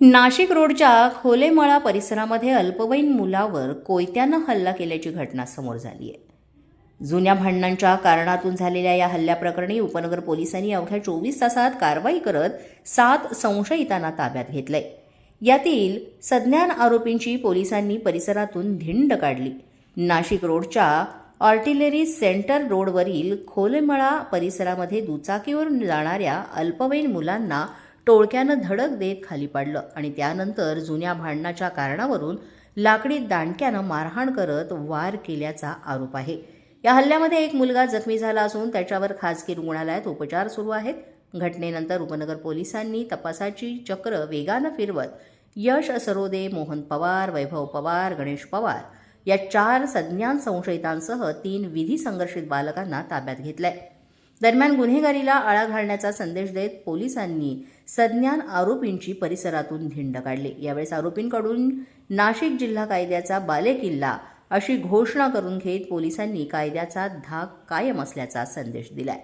नाशिक रोडच्या खोलेमळा परिसरामध्ये अल्पवयीन मुलावर कोयत्यानं हल्ला केल्याची घटना समोर झाली आहे. जुन्या भांडणांच्या कारणातून झालेल्या या हल्ल्याप्रकरणी उपनगर पोलिसांनी अवघ्या 24 तासात कारवाई करत 7 संशयितांना ताब्यात घेतलंय. यातील सज्ञान आरोपींची पोलिसांनी परिसरातून धिंड काढली. नाशिक रोडच्या आर्टिलरी सेंटर रोडवरील खोलेमळा परिसरामध्ये दुचाकीवर जाणाऱ्या अल्पवयीन मुलांना टोळक्यानं धडक देत खाली पाडलं आणि त्यानंतर जुन्या भांडणाच्या कारणावरून लाकडी दांडक्यानं मारहाण करत वार केल्याचा आरोप आहे. या हल्ल्यामध्ये एक मुलगा जखमी झाला असून त्याच्यावर खासगी रुग्णालयात उपचार सुरू आहेत. घटनेनंतर उपनगर पोलिसांनी तपासाची चक्र वेगानं फिरवत यश सरोदे, मोहन पवार, वैभव पवार, गणेश पवार या 4 सज्ञान संशयितांसह 3 विधी संघर्षित बालकांना ताब्यात घेतलंय. दरम्यान गुन्हेगारीला आळा घालण्याचा संदेश देत पोलिसांनी सज्ञान आरोपींची परिसरातून धिंड काढली. यावेळेस आरोपींकडून नाशिक जिल्हा कायद्याचा बालेकिल्ला अशी घोषणा करून घेत पोलिसांनी कायद्याचा धाक कायम असल्याचा संदेश दिलाय.